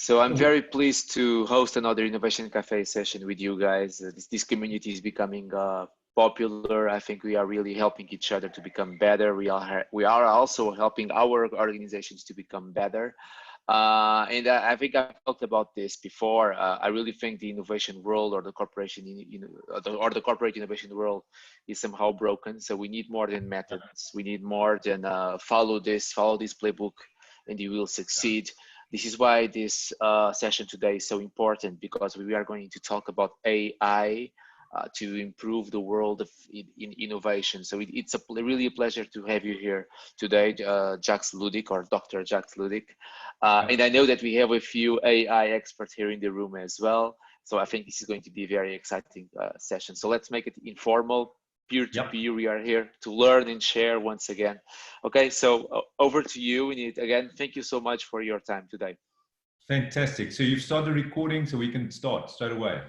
So I'm very pleased to host another Innovation Cafe session with you guys. This community is becoming popular. I think we are really helping each other to become better. We are also helping our organizations to become better. And I think I've talked about this before. I really think the innovation world or the corporation, or the corporate innovation world is somehow broken. So we need more than methods. We need more than follow this playbook, and you will succeed. This is why this session today is so important, because we are going to talk about AI to improve the world of in innovation. So it's really a pleasure to have you here today, Jacques Ludik, or Dr. Jacques Ludik. And I know that we have a few AI experts here in the room as well. So I think this is going to be a very exciting session. So let's make it informal, peer-to-peer. We are here to learn and share once again. Okay, so over to you. And again, thank you so much for your time today. Fantastic. So you've started recording, so we can start straight away.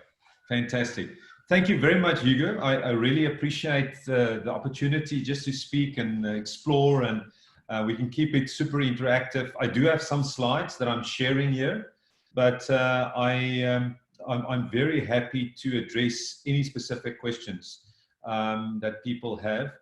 Fantastic. Thank you very much, Hugo. I really appreciate the opportunity just to speak and explore, and we can keep it super interactive. I do have some slides that I'm sharing here, but I'm very happy to address any specific questions that people have.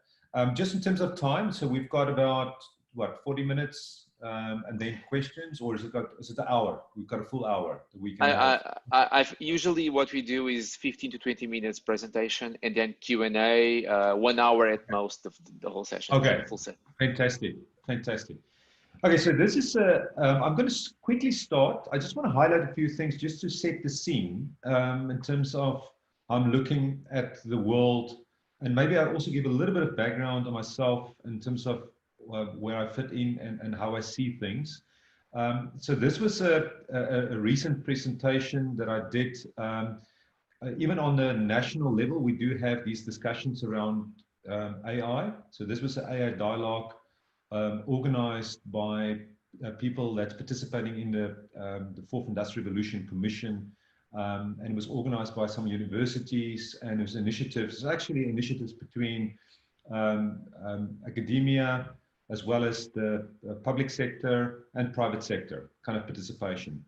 Just in terms of time, so we've got about, what, 40 minutes? And then questions, or is it an hour? We've got a full hour that we can I've usually what we do is 15 to 20 minutes presentation, and then Q&A, 1 hour at most of the whole session. Okay, full set. Fantastic. Okay, so this is I'm going to quickly start. I just want to highlight a few things just to set the scene in terms of I'm looking at the world, and maybe I'll also give a little bit of background on myself in terms of where I fit in and how I see things. So this was a recent presentation that I did. Even on the national level, we do have these discussions around AI. So this was an AI dialogue organized by people that's participating in the Fourth Industrial Revolution Commission, and it was organized by some universities, and it was initiatives. It's actually initiatives between academia, as well as the public sector and private sector kind of participation.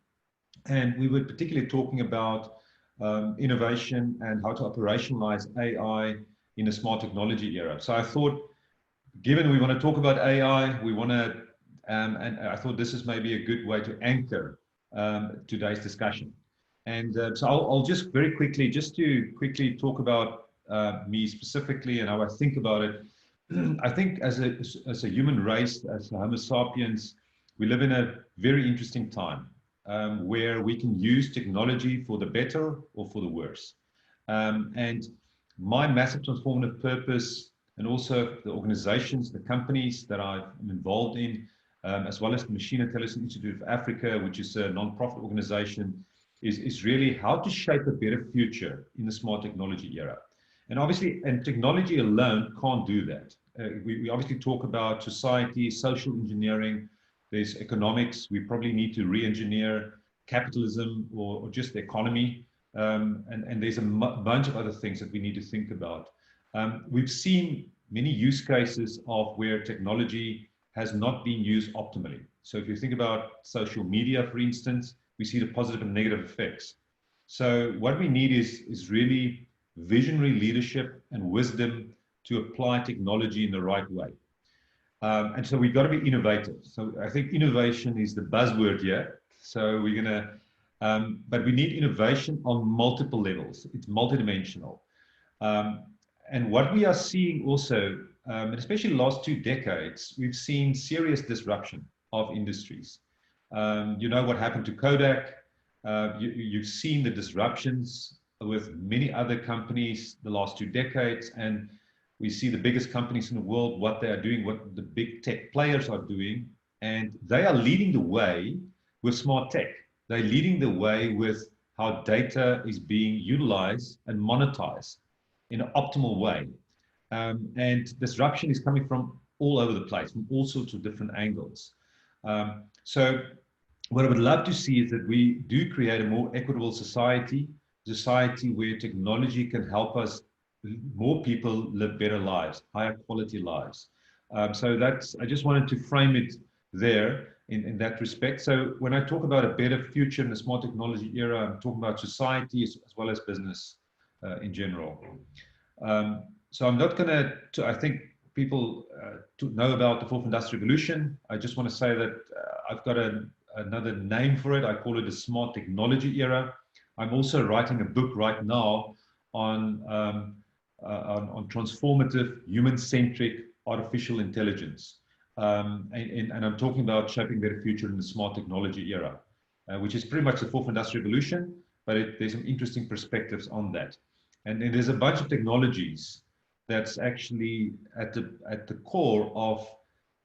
And we were particularly talking about innovation and how to operationalize AI in a smart technology era. So I thought, given we want to talk about AI, we want to, and I thought this is maybe a good way to anchor today's discussion. And so I'll just very quickly, just to quickly talk about me specifically and how I think about it. I think as a human race, as Homo sapiens, we live in a very interesting time where we can use technology for the better or for the worse. And my massive transformative purpose, and also the organizations, the companies that I'm involved in, as well as the Machine Intelligence Institute of Africa, which is a non-profit organization, is really how to shape a better future in the smart technology era. And obviously, and technology alone can't do that. We obviously talk about society, social engineering, there's economics, we probably need to re-engineer capitalism or just the economy, and there's a bunch of other things that we need to think about. We've seen many use cases of where technology has not been used optimally. So if you think about social media, for instance, we see the positive and negative effects. So what we need is really visionary leadership and wisdom to apply technology in the right way. And so we've got to be innovative. So I think innovation is the buzzword here. So we're going to, but we need innovation on multiple levels. It's multidimensional. And what we are seeing also, and especially the last 2 decades, we've seen serious disruption of industries. You know what happened to Kodak. You've seen the disruptions with many other companies the last 2 decades, and we see the biggest companies in the world, what they are doing, what the big tech players are doing, and they are leading the way with smart tech. They're leading the way with how data is being utilized and monetized in an optimal way. And disruption is coming from all over the place, from all sorts of different angles. So what I would love to see is that we do create a more equitable society where technology can help us, more people live better lives, higher quality lives. So that's, I just wanted to frame it there. in that respect. So when I talk about a better future in the smart technology era, I'm talking about society as well as business in general. So I'm not going to, I think people to know about the fourth industrial revolution. I just want to say that I've got another name for it. I call it the smart technology era. I'm also writing a book right now on transformative, human-centric artificial intelligence. And I'm talking about shaping better future in the smart technology era, which is pretty much the fourth industrial revolution, but there's some interesting perspectives on that. And then there's a bunch of technologies that's actually at the core of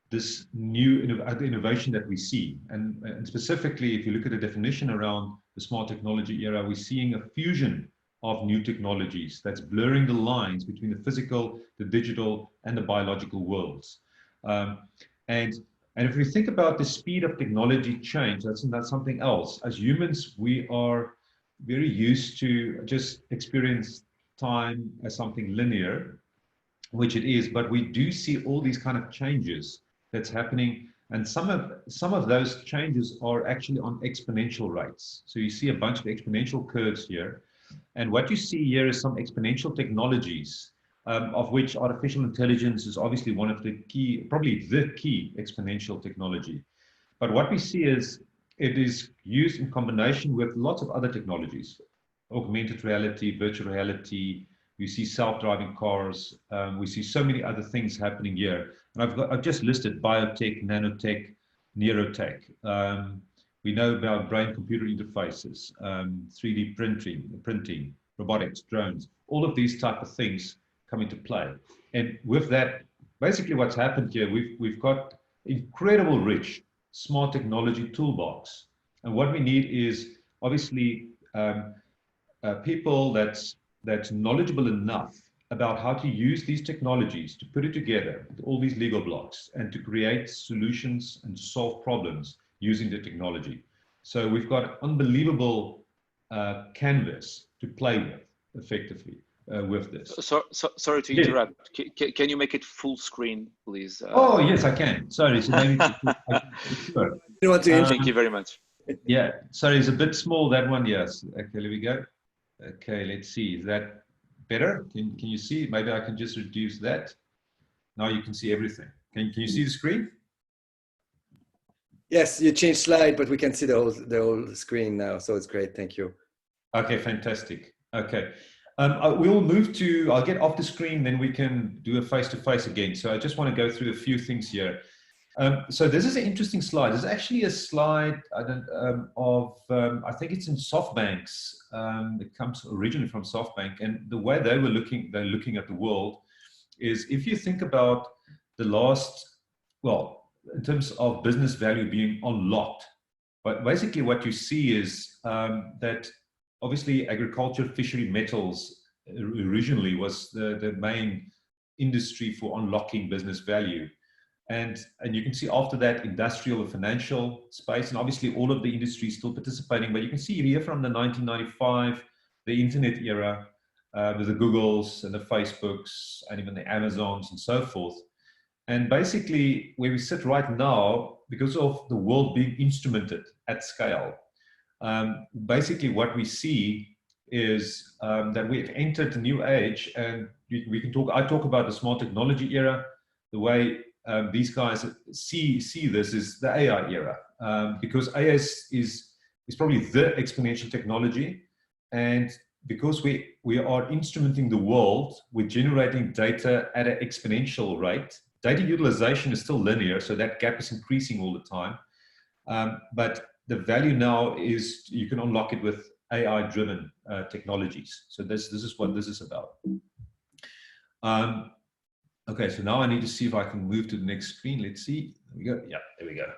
this new innovation that we see. And specifically, if you look at the definition around the smart technology era, we're seeing a fusion of new technologies that's blurring the lines between the physical, the digital, and the biological worlds. And if we think about the speed of technology change, that's something else. As humans, we are very used to just experience time as something linear, which it is, but we do see all these kind of changes that's happening, and some of those changes are actually on exponential rates. So you see a bunch of exponential curves here, and what you see here is some exponential technologies, of which artificial intelligence is obviously one of the key, probably the key exponential technology. But what we see is it is used in combination with lots of other technologies, augmented reality, virtual reality. We see self-driving cars. We see so many other things happening here. And I've just listed biotech, nanotech, neurotech. We know about brain-computer interfaces, 3D printing, robotics, drones. All of these type of things come into play. And with that, basically what's happened here, we've got incredible rich smart technology toolbox. And what we need is obviously people that's knowledgeable enough about how to use these technologies to put it together, all these Lego blocks, and to create solutions and solve problems using the technology. So we've got unbelievable canvas to play with effectively with this. Sorry to interrupt. Yeah. Can you make it full screen, please? Oh, yes, I can. Sorry. So maybe sure. Thank you very much. Yeah, sorry, it's a bit small, that one, yes. Okay, there we go. Okay, let's see. Is that better? Can you see? Maybe I can just reduce that. Now you can see everything. Can you see the screen? Yes, you changed slide, but we can see the whole screen now, so it's great. Thank you. Okay, fantastic. Okay, we'll move to. I'll get off the screen, then we can do a face-to-face again. So I just want to go through a few things here. So this is an interesting slide. It's actually a slide I think it's in SoftBank's. It comes originally from SoftBank, and the way they're looking at the world is, if you think about the last, well, in terms of business value being unlocked, but basically what you see is that obviously agriculture, fishery, metals originally was the main industry for unlocking business value. And you can see after that industrial and financial space, and obviously all of the industries still participating, but you can see here from the 1995, the internet era, with the Googles and the Facebooks and even the Amazons and so forth. And basically where we sit right now, because of the world being instrumented at scale, basically what we see is that we've entered a new age, and we can talk, I talk about the smart technology era. The way these guys see this is the AI era, because AI is probably the exponential technology, and because we are instrumenting the world, we're generating data at an exponential rate. Data utilization is still linear, so that gap is increasing all the time. But the value now is you can unlock it with AI-driven technologies. So this is what this is about. Okay, so now I need to see if I can move to the next screen. Let's see. There we go. Yeah, there we go.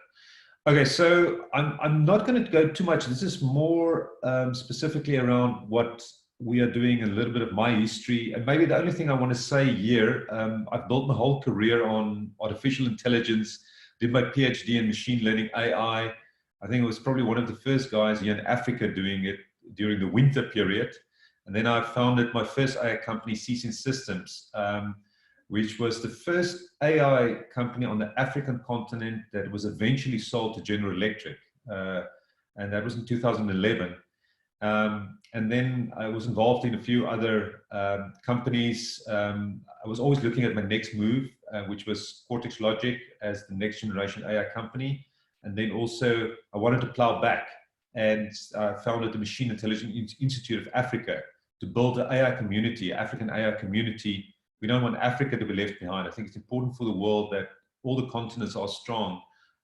Okay, so I'm not going to go too much. This is more specifically around what we are doing, a little bit of my history. And maybe the only thing I want to say here, I've built my whole career on artificial intelligence, did my PhD in machine learning AI. I think I was probably one of the first guys here in Africa doing it during the winter period. And then I founded my first AI company, Ceasing Systems. which was the first AI company on the African continent that was eventually sold to General Electric. And that was in 2011. And then I was involved in a few other companies. I was always looking at my next move, which was Cortex Logic as the next generation AI company. And then also I wanted to plow back and founded the Machine Intelligence Institute of Africa to build an AI community, African AI community. We don't want Africa to be left behind. I think it's important for the world that all the continents are strong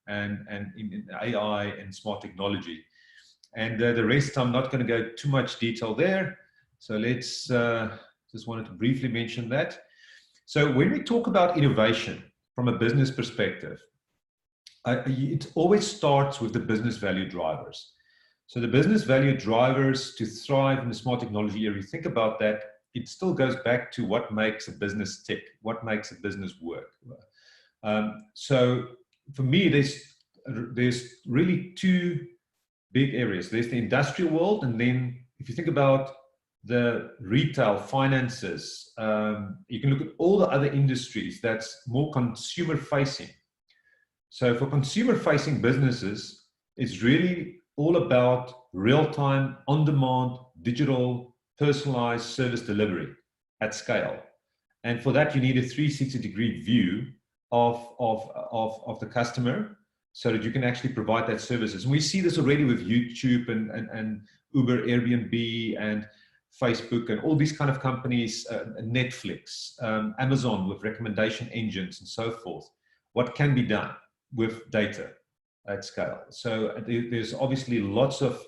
and in AI and smart technology. And the rest, I'm not going to go too much detail there. So let's just wanted to briefly mention that. So when we talk about innovation from a business perspective, it always starts with the business value drivers. So the business value drivers to thrive in the smart technology area, think about that, it still goes back to what makes a business tick, what makes a business work. So for me, there's really two big areas. There's the industrial world, and then if you think about the retail finances, you can look at all the other industries that's more consumer facing. So for consumer facing businesses, it's really all about real-time, on-demand, digital, personalized service delivery at scale. And for that, you need a 360-degree view of the customer so that you can actually provide that services. And we see this already with YouTube and Uber, Airbnb, and Facebook, and all these kind of companies, Netflix, Amazon with recommendation engines and so forth. What can be done with data at scale? So there's obviously lots of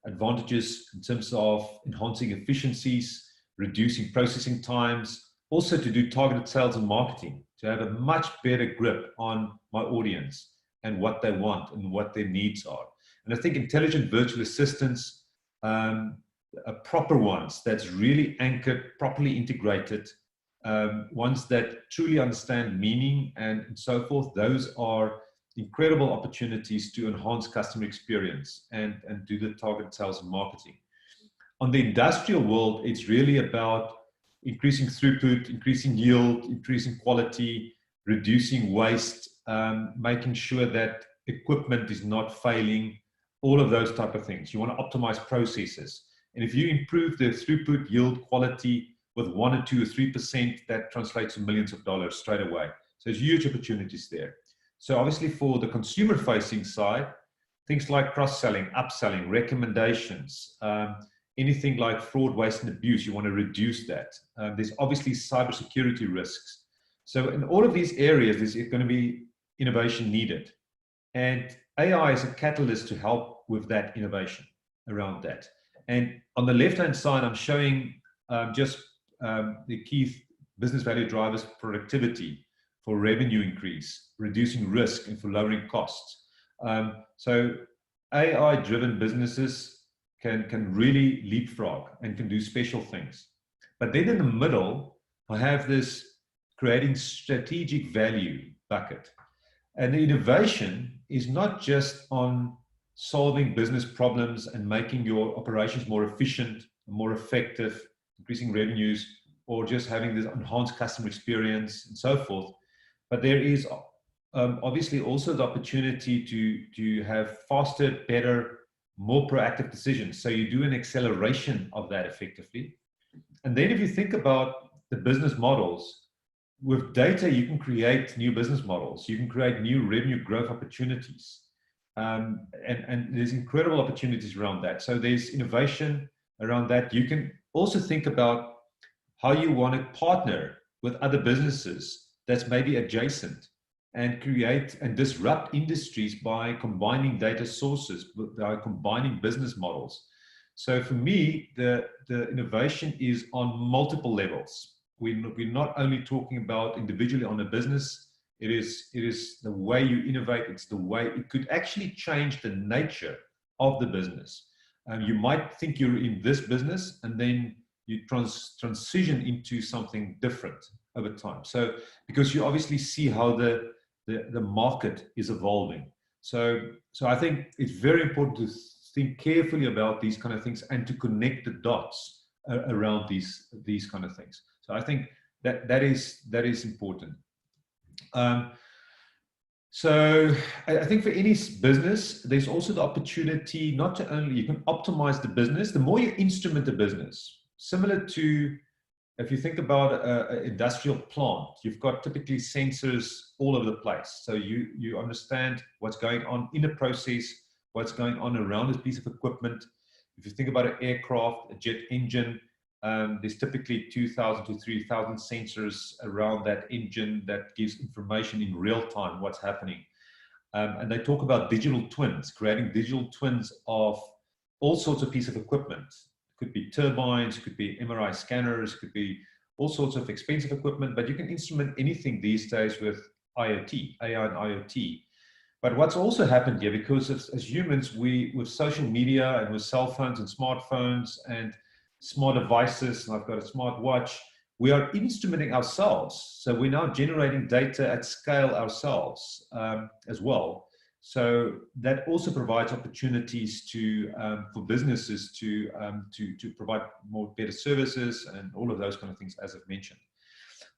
advantages in terms of enhancing efficiencies, reducing processing times, also to do targeted sales and marketing, to have a much better grip on my audience and what they want and what their needs are. And I think intelligent virtual assistants, proper ones that's really anchored, properly integrated, ones that truly understand meaning and so forth, those are incredible opportunities to enhance customer experience and do the targeted sales and marketing. On the industrial world, it's really about increasing throughput, increasing yield, increasing quality, reducing waste, making sure that equipment is not failing, all of those type of things. You want to optimize processes. And if you improve the throughput, yield, quality with 1 or 2 or 3%, that translates to millions of dollars straight away. So there's huge opportunities there. So obviously for the consumer facing side, things like cross-selling, upselling, recommendations, anything like fraud, waste, and abuse, you want to reduce that. There's obviously cybersecurity risks. So in all of these areas, there's going to be innovation needed. And AI is a catalyst to help with that innovation around that. And on the left-hand side, I'm showing just the key business value drivers: productivity, for revenue increase, reducing risk, and for lowering costs. So AI-driven businesses can really leapfrog and can do special things. But then in the middle, I have this creating strategic value bucket. And the innovation is not just on solving business problems and making your operations more efficient, more effective, increasing revenues, or just having this enhanced customer experience and so forth. But there is obviously also the opportunity to have faster, better, more proactive decisions. So you do an acceleration of that effectively. And then if you think about the business models, with data, you can create new business models. You can create new revenue growth opportunities. And there's incredible opportunities around that. So there's innovation around that. You can also think about how you want to partner with other businesses that's maybe adjacent and create and disrupt industries by combining data sources, by combining business models. So for me, the innovation is on multiple levels. We're not only talking about individually on a business, it is the way you innovate, it's the way it could actually change the nature of the business. You might think you're in this business and then you transition into something different over time. So because you obviously see how the market is evolving. So I think it's very important to think carefully about these kind of things and to connect the dots around these kind of things. So I think that is important. So I think for any business, there's also the opportunity not to only, you can optimize the business, the more you instrument the business, similar to, if you think about an industrial plant, you've got typically sensors all over the place. So you understand what's going on in a process, what's going on around this piece of equipment. If you think about an aircraft, a jet engine, there's typically 2,000 to 3,000 sensors around that engine that gives information in real time what's happening. And they talk about digital twins, creating digital twins of all sorts of pieces of equipment. It could be turbines, could be MRI scanners, could be all sorts of expensive equipment, but you can instrument anything these days with IoT, AI and IoT. But what's also happened here, because as humans, with social media and with cell phones and smartphones and smart devices, and I've got a smart watch, we are instrumenting ourselves. So we're now generating data at scale ourselves as well. So that also provides opportunities for businesses to provide better services and all of those kind of things, as I've mentioned.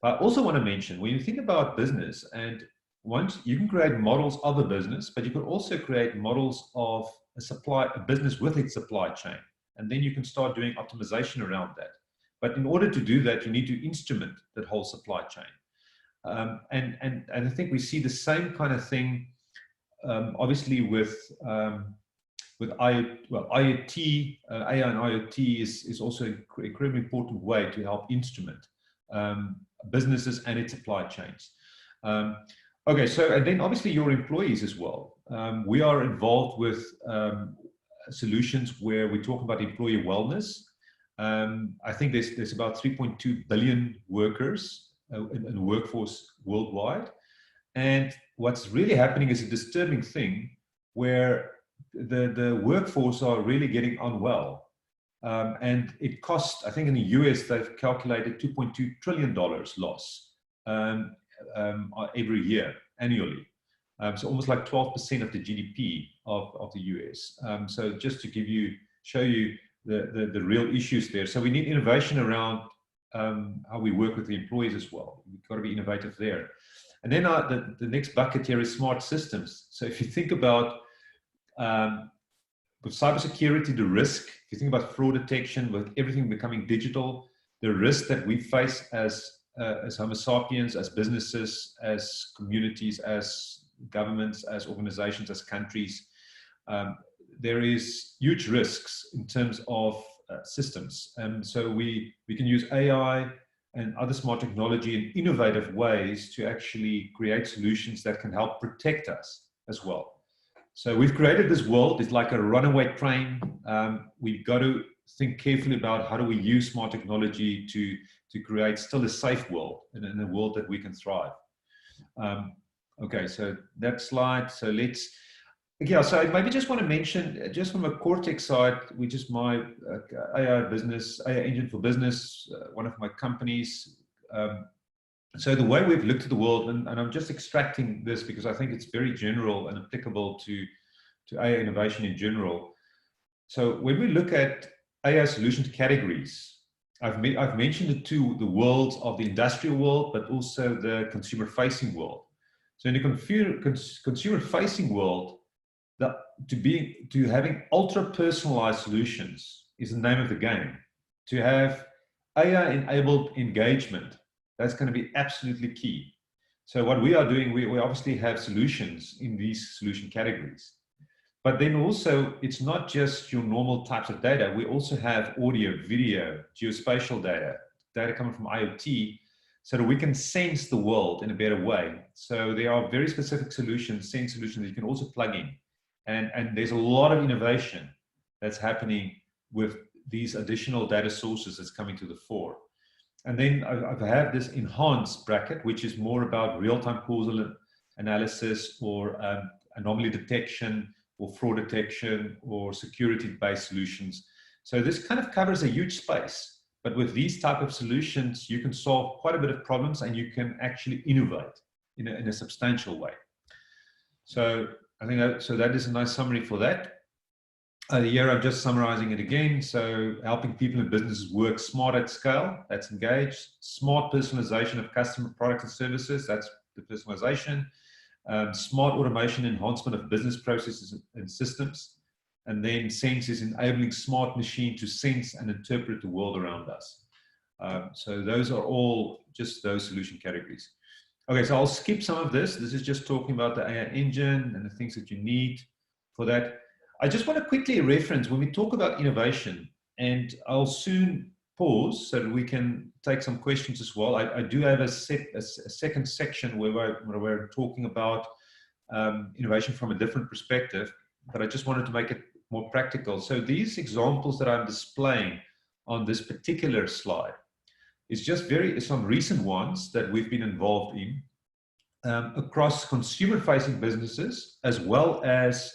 But I also want to mention, when you think about business, and once you can create models of a business, but you can also create models of a business with its supply chain. And then you can start doing optimization around that. But in order to do that, you need to instrument that whole supply chain. And I think we see the same kind of thing, obviously with IoT, AI and IoT is also an incredibly important way to help instrument businesses and its supply chains. Okay, so and then obviously your employees as well. We are involved with solutions where we talk about employee wellness. I think there's about 3.2 billion workers in the workforce worldwide. And what's really happening is a disturbing thing where the workforce are really getting unwell. And it costs, I think in the US, they've calculated $2.2 trillion loss every year, annually. So almost like 12% of the GDP of the US. So just to show you the real issues there. So we need innovation around how we work with the employees as well. We've got to be innovative there. And then the next bucket here is smart systems. So if you think about with cybersecurity, the risk, if you think about fraud detection, with everything becoming digital, the risk that we face as Homo sapiens, as businesses, as communities, as governments, as organizations, as countries, there is huge risks in terms of systems. And so we can use AI and other smart technology in innovative ways to actually create solutions that can help protect us as well. So we've created this world. It's like a runaway train. We've got to think carefully about how do we use smart technology to create still a safe world and in a world that we can thrive. Okay, so that slide. So so I maybe just want to mention, just from a Cortex side, which is my AI engine for business, one of my companies. So the way we've looked at the world, and I'm just extracting this because I think it's very general and applicable to AI innovation in general. So when we look at AI solutions categories, I've mentioned the worlds of the industrial world, but also the consumer-facing world. So in the consumer-facing world, to having ultra-personalized solutions is the name of the game. To have AI-enabled engagement, that's going to be absolutely key. So what we are doing, we obviously have solutions in these solution categories. But then also, it's not just your normal types of data. We also have audio, video, geospatial data coming from IoT, so that we can sense the world in a better way. So there are very specific solutions, sense solutions that you can also plug in. And there's a lot of innovation that's happening with these additional data sources that's coming to the fore. And then I have this enhanced bracket, which is more about real-time causal analysis or anomaly detection or fraud detection or security-based solutions. So this kind of covers a huge space. But with these type of solutions, you can solve quite a bit of problems and you can actually innovate in a substantial way. So I think that is a nice summary for that. Here I'm just summarizing it again. So helping people and businesses work smart at scale, that's engaged. Smart personalization of customer products and services, that's the personalization. Smart automation enhancement of business processes and systems. And then sense is enabling smart machine to sense and interpret the world around us. So those are all just those solution categories. Okay, so I'll skip some of this. This is just talking about the AI engine and the things that you need for that. I just want to quickly reference when we talk about innovation, and I'll soon pause so that we can take some questions as well. I do have a second section where we're talking about innovation from a different perspective, but I just wanted to make it more practical. So these examples that I'm displaying on this particular slide is just some recent ones that we've been involved in across consumer-facing businesses as well as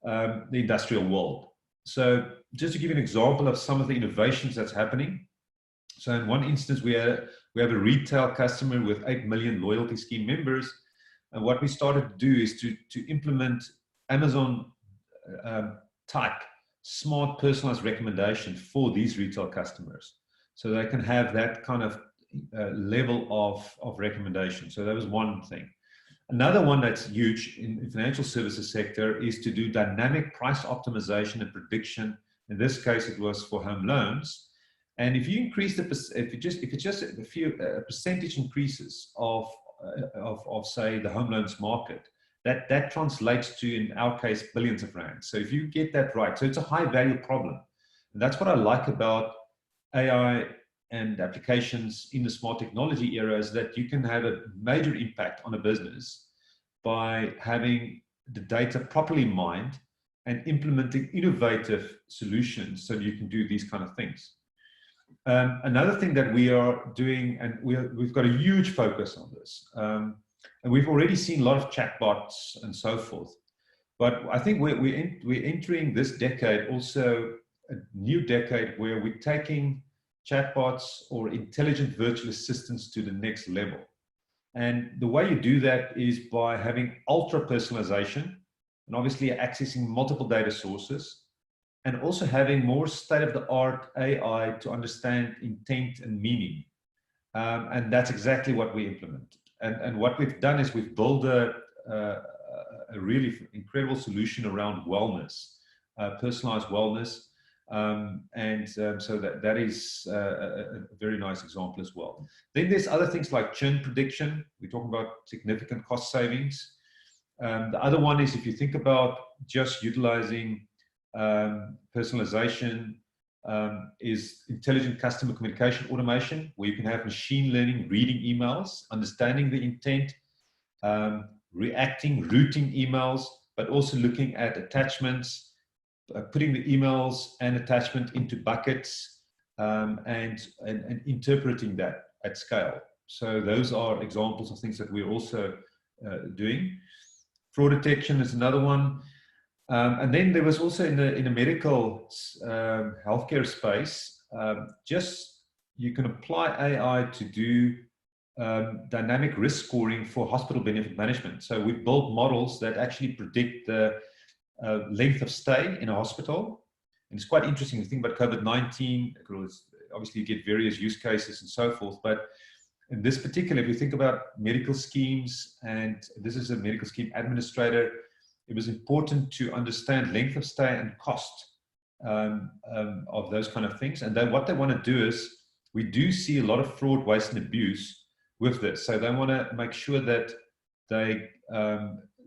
the industrial world. So just to give you an example of some of the innovations that's happening. So in one instance, we have a retail customer with 8 million loyalty scheme members. And what we started to do is to implement Amazon type smart personalized recommendation for these retail customers. So they can have that kind of level of recommendation. So that was one thing. Another one that's huge in the financial services sector is to do dynamic price optimization and prediction. In this case, it was for home loans. And if you increase if it's just a few percentage increases of say the home loans market, that translates to, in our case, billions of rands. So if you get that right, so it's a high value problem. And that's what I like about AI and applications in the smart technology era, is that you can have a major impact on a business by having the data properly mined and implementing innovative solutions so you can do these kind of things. Another thing that we are doing, and we've got a huge focus on this, and we've already seen a lot of chatbots and so forth, but I think we're entering this decade also a new decade where we're taking chatbots or intelligent virtual assistants to the next level. And the way you do that is by having ultra personalization and obviously accessing multiple data sources, and also having more state-of-the-art AI to understand intent and meaning. And that's exactly what we implemented. And what we've done is we've built a really incredible solution around wellness, personalized wellness. So that is a very nice example as well. Then there's other things like churn prediction. We're talking about significant cost savings. The other one is, if you think about just utilizing personalization, is intelligent customer communication automation, where you can have machine learning reading emails, understanding the intent, reacting, routing emails, but also looking at attachments, putting the emails and attachment into buckets, and interpreting that at scale. So those are examples of things that we're also doing. Fraud detection is another one. And then there was also in the medical healthcare space, just you can apply AI to do dynamic risk scoring for hospital benefit management. So we built models that actually predict the length of stay in a hospital. And it's quite interesting to think about COVID-19, because obviously you get various use cases and so forth. But in this particular, if you think about medical schemes, and this is a medical scheme administrator, it was important to understand length of stay and cost of those kind of things. And then what they want to do is, we do see a lot of fraud, waste, and abuse with this. So they want to make sure that they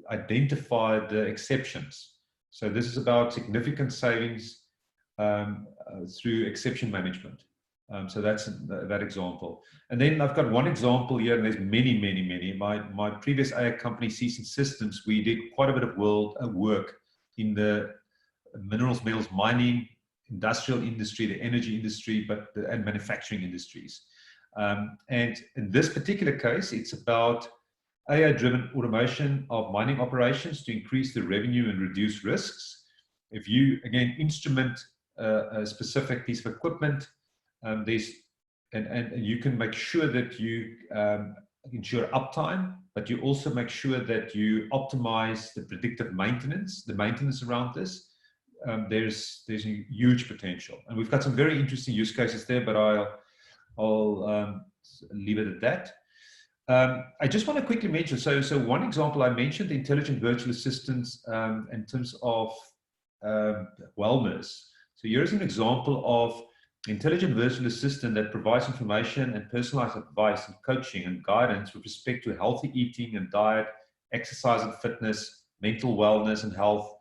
identify the exceptions. So this is about significant savings through exception management. So that's that example. And then I've got one example here, and there's many, many, many. My previous AI company, Seasoned Systems, we did quite a bit of work in the minerals, metals, mining, industrial industry, the energy industry, and manufacturing industries. And in this particular case, it's about AI-driven automation of mining operations to increase the revenue and reduce risks. If you, again, instrument a specific piece of equipment, and you can make sure that you ensure uptime, but you also make sure that you optimize the predictive maintenance, the maintenance around this, there's a huge potential, and we've got some very interesting use cases there. But I'll leave it at that. I just want to quickly mention, so one example, I mentioned the intelligent virtual assistants in terms of wellness. So here's an example of intelligent virtual assistant that provides information and personalized advice and coaching and guidance with respect to healthy eating and diet, exercise and fitness, mental wellness and health,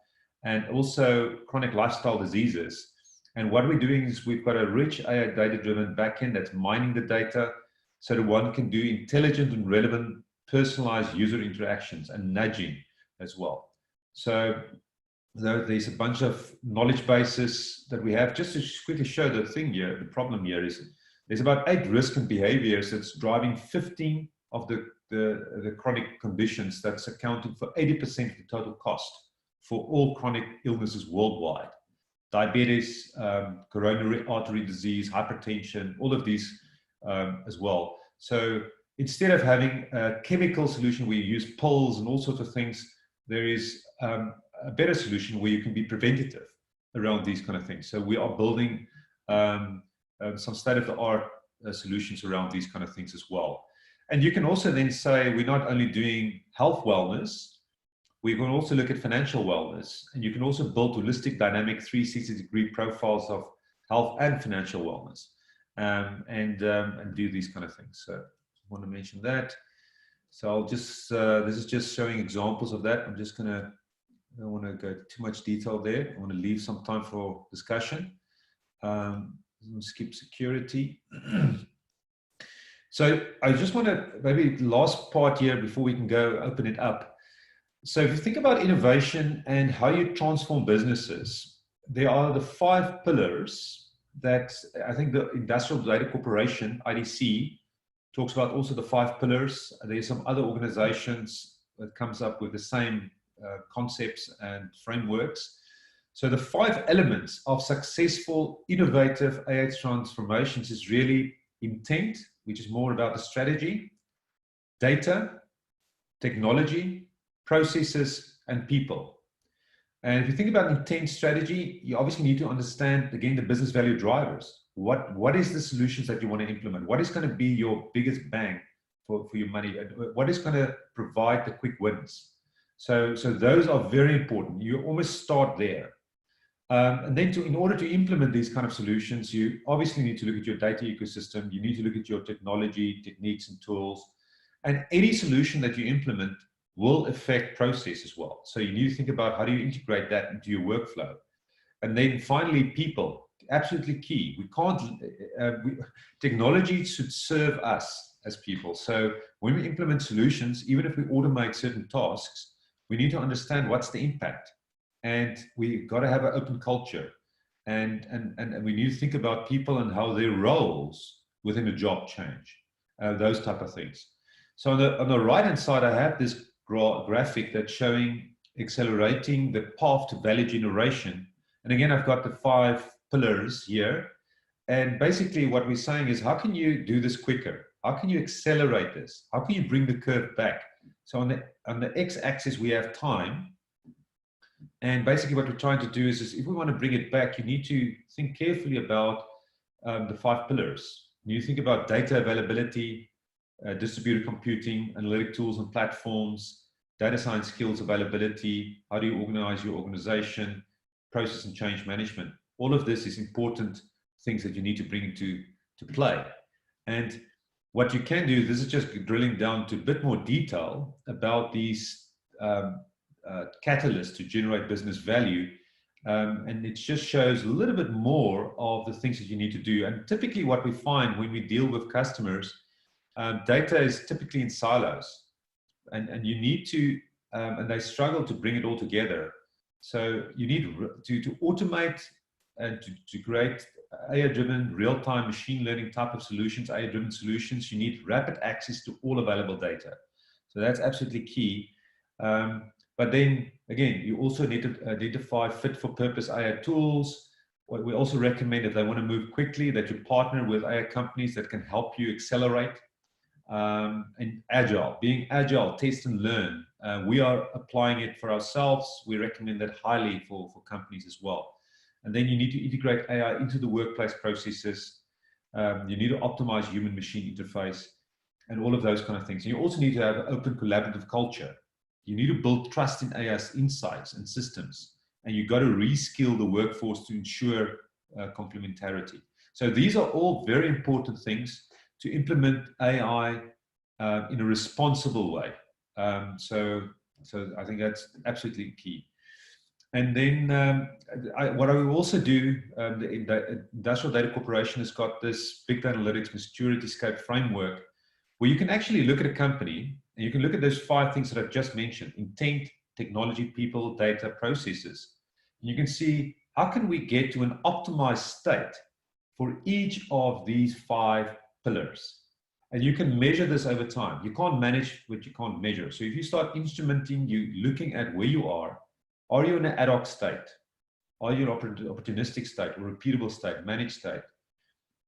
and also chronic lifestyle diseases. And what we're doing is we've got a rich AI data-driven backend that's mining the data so that one can do intelligent and relevant personalized user interactions and nudging as well. So there's a bunch of knowledge bases that we have. Just to quickly show the thing here, the problem here is there's about 8 risk and behaviors that's driving 15 of the chronic conditions that's accounting for 80% of the total cost for all chronic illnesses worldwide. Diabetes, coronary artery disease, hypertension, all of these as well. So instead of having a chemical solution where you use pills and all sorts of things, there is a better solution where you can be preventative around these kind of things. So we are building some state-of-the-art solutions around these kind of things as well. And you can also then say we're not only doing health wellness, we can also look at financial wellness, and you can also build holistic, dynamic 360-degree profiles of health and financial wellness, and do these kind of things. So I want to mention that. So I'll just, this is just showing examples of that. I'm just going to, I don't want to go too much detail there. I want to leave some time for discussion. Skip security. So I just want to, maybe the last part here before we can go open it up. So if you think about innovation and how you transform businesses, there are the 5 pillars that I think the Industrial Data Corporation, IDC, talks about also the 5 pillars. There's some other organizations that comes up with the same concepts and frameworks. So the 5 elements of successful, innovative AI transformations is really intent, which is more about the strategy, data, technology, processes, and people. And if you think about intent strategy, you obviously need to understand, again, the business value drivers. What is the solutions that you want to implement? What is going to be your biggest bang for your money? What is going to provide the quick wins? So those are very important. You almost start there. And then in order to implement these kind of solutions, you obviously need to look at your data ecosystem. You need to look at your technology, techniques, and tools. And any solution that you implement will affect process as well. So you need to think about how do you integrate that into your workflow. And then finally, people, absolutely key. We can't, technology should serve us as people. So when we implement solutions, even if we automate certain tasks, we need to understand what's the impact. And we got to have an open culture. And we need to think about people and how their roles within a job change, those type of things. So on the right-hand side, I have this graphic that's showing accelerating the path to value generation. And again, I've got the 5 pillars here. And basically what we're saying is, how can you do this quicker? How can you accelerate this? How can you bring the curve back? So on the x-axis, we have time. And basically what we're trying to do is if we want to bring it back, you need to think carefully about the 5 pillars. You think about data availability, distributed computing, analytic tools and platforms, data science skills availability, how do you organize your organization, process and change management. All of this is important things that you need to bring into play. And what you can do, this is just drilling down to a bit more detail about these catalysts to generate business value. And it just shows a little bit more of the things that you need to do. And typically what we find when we deal with customers, data is typically in silos, and you need to, and they struggle to bring it all together. So you need to automate and to create AI-driven, real-time machine learning type of solutions, AI-driven solutions. You need rapid access to all available data. So that's absolutely key. But then again, you also need to identify fit-for-purpose AI tools. What we also recommend, if they want to move quickly, that you partner with AI companies that can help you accelerate. And agile, being agile, test and learn, We are applying it for ourselves. We recommend that highly for companies as well. And then you need to integrate AI into the workplace processes. You need to optimize human-machine interface and all of those kind of things. And you also need to have an open collaborative culture. You need to build trust in AI's insights and systems. And you've got to reskill the workforce to ensure complementarity. So these are all very important things to implement AI in a responsible way. So I think that's absolutely key. And then what I will also do, the Industrial Data Corporation has got this big data analytics maturity scope framework where you can actually look at a company and you can look at those 5 things that I've just mentioned: intent, technology, people, data, processes. And you can see how can we get to an optimized state for each of these 5 pillars. And you can measure this over time. You can't manage what you can't measure. So if you start instrumenting, you looking at where you are you in an ad hoc state? Are you in an opportunistic state or repeatable state, managed state?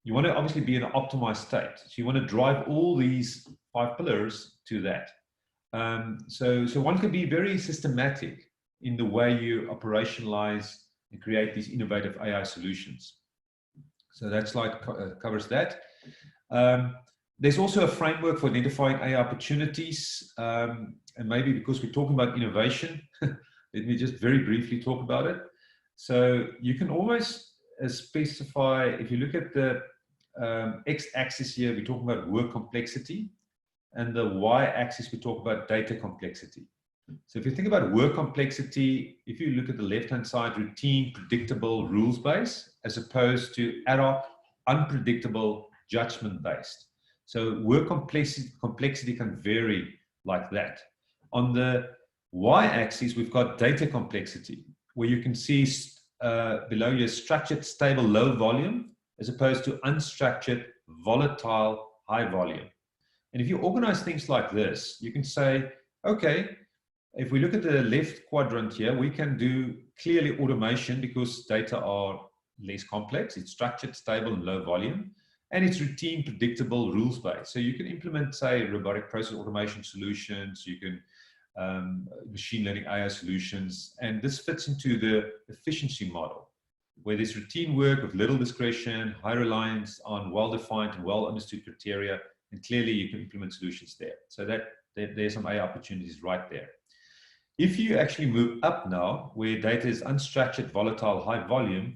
You want to obviously be in an optimized state. So you want to drive all these 5 pillars to that. So one can be very systematic in the way you operationalize and create these innovative AI solutions. So that slide covers that. There's also a framework for identifying AI opportunities. And maybe because we're talking about innovation, let me just very briefly talk about it. So you can almost specify, if you look at the x-axis here, we're talking about work complexity, and the y-axis, we talk about data complexity. So if you think about work complexity, if you look at the left-hand side, routine, predictable, rules-based, as opposed to ad hoc, unpredictable, judgment-based. So work complexity can vary like that. On the y-axis, we've got data complexity, where you can see below your structured, stable, low volume, as opposed to unstructured, volatile, high volume. And if you organize things like this, you can say, okay, if we look at the left quadrant here, we can do clearly automation because data are less complex. It's structured, stable, and low volume. And it's routine, predictable, rules-based. So you can implement, say, robotic process automation solutions. You can machine learning AI solutions. And this fits into the efficiency model, where there's routine work with little discretion, high reliance on well-defined and well-understood criteria. And clearly, you can implement solutions there. So there's some AI opportunities right there. If you actually move up now, where data is unstructured, volatile, high volume,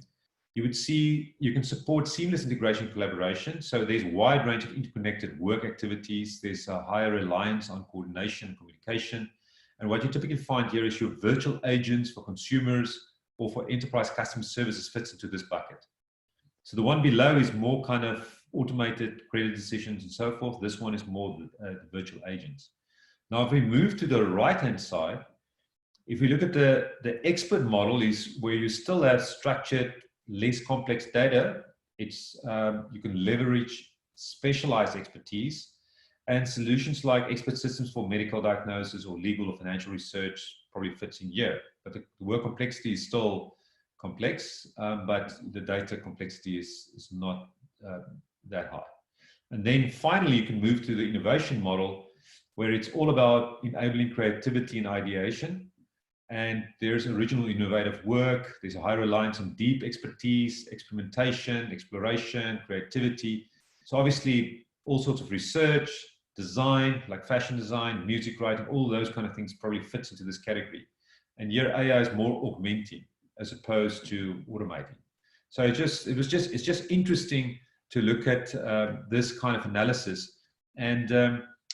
you would see you can support seamless integration and collaboration. So there's a wide range of interconnected work activities. There's a higher reliance on coordination and communication. And what you typically find here is your virtual agents for consumers or for enterprise customer services fits into this bucket. So the one below is more kind of automated credit decisions and so forth. This one is more the virtual agents. Now, if we move to the right-hand side, if we look at the expert model is where you still have structured, less complex data. It's you can leverage specialized expertise and solutions like expert systems for medical diagnosis or legal or financial research probably fits in here. But the work complexity is still complex, but the data complexity is not that high. And then finally, you can move to the innovation model where it's all about enabling creativity and ideation. And there's original innovative work. There's a high reliance on deep expertise, experimentation, exploration, creativity. So obviously all sorts of research, design, like fashion design, music writing, all those kind of things probably fits into this category. And here AI is more augmenting as opposed to automating. So it's just interesting to look at this kind of analysis. And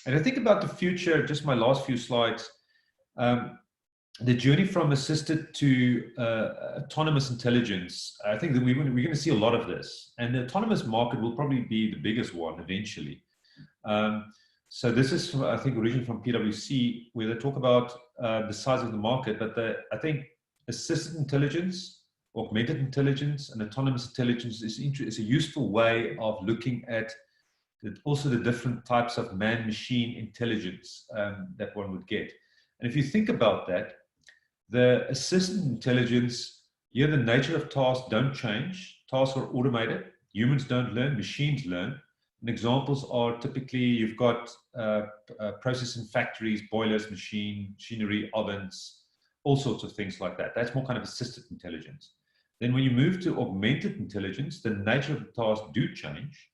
I think about the future, just my last few slides, the journey from assisted to autonomous intelligence. I think that we're going to see a lot of this, and the autonomous market will probably be the biggest one eventually. So this is, I think, originally from PwC, where they talk about the size of the market, but I think assisted intelligence, augmented intelligence, and autonomous intelligence is a useful way of looking at also the different types of man-machine intelligence that one would get. And if you think about that, the assisted intelligence, here the nature of tasks don't change. Tasks are automated. Humans don't learn, machines learn. And examples are typically you've got processing factories, boilers, machinery, ovens, all sorts of things like that. That's more kind of assisted intelligence. Then when you move to augmented intelligence, the nature of the tasks do change.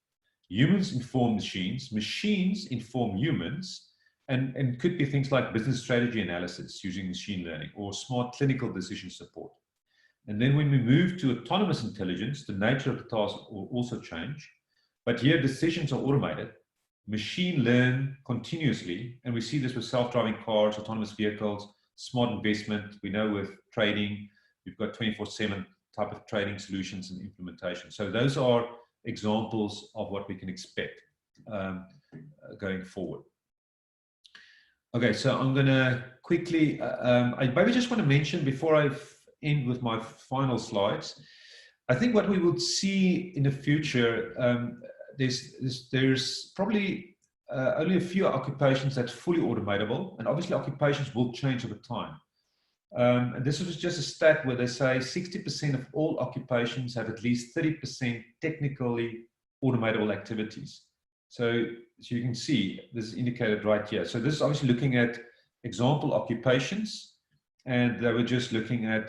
Humans inform machines, machines inform humans, and could be things like business strategy analysis using machine learning or smart clinical decision support. And then when we move to autonomous intelligence, the nature of the task will also change. But here decisions are automated. Machine learn continuously. And we see this with self-driving cars, autonomous vehicles, smart investment. We know with trading, we've got 24/7 type of trading solutions and implementation. So those are examples of what we can expect going forward. Okay, so I'm going to quickly, I maybe just want to mention before I end with my final slides, I think what we would see in the future, there's probably only a few occupations that's fully automatable, and obviously occupations will change over time. And this was just a stat where they say 60% of all occupations have at least 30% technically automatable activities. So you can see this is indicated right here. So this is obviously looking at example occupations, and they were just looking at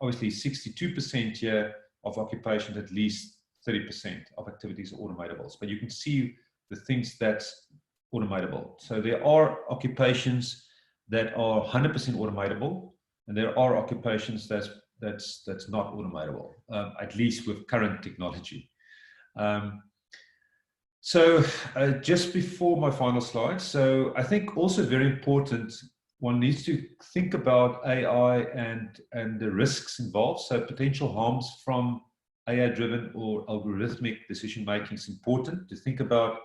obviously 62% here of occupations, at least 30% of activities are automatables. But you can see the things that's automatable. So there are occupations that are 100% automatable, and there are occupations that's not automatable, at least with current technology. So just before my final slide, so I think also very important, one needs to think about AI and the risks involved. So potential harms from AI-driven or algorithmic decision-making is important to think about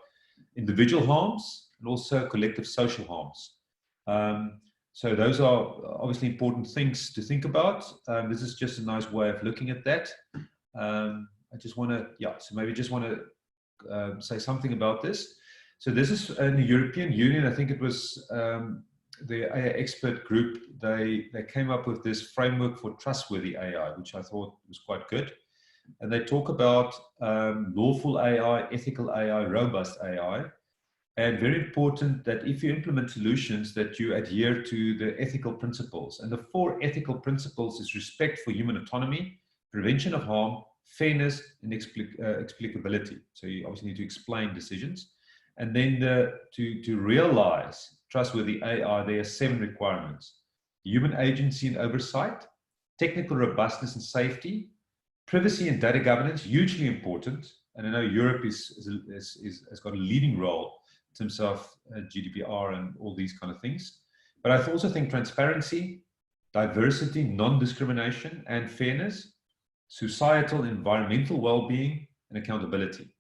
individual harms and also collective social harms. So those are obviously important things to think about. This is just a nice way of looking at that. I just want to, so maybe just want to say something about this. So this is in the European Union. I think it was the AI expert group. They came up with this framework for trustworthy AI, which I thought was quite good. And they talk about lawful AI, ethical AI, robust AI. And very important that if you implement solutions that you adhere to the ethical principles. And the 4 ethical principles is respect for human autonomy, prevention of harm, fairness, and explicability. So you obviously need to explain decisions. And then to realize trustworthy AI, there are 7 requirements. Human agency and oversight, technical robustness and safety, privacy and data governance, hugely important. And I know Europe has got a leading role in terms of GDPR and all these kind of things. But I also think transparency, diversity, non-discrimination, and fairness, societal and environmental well-being, and accountability.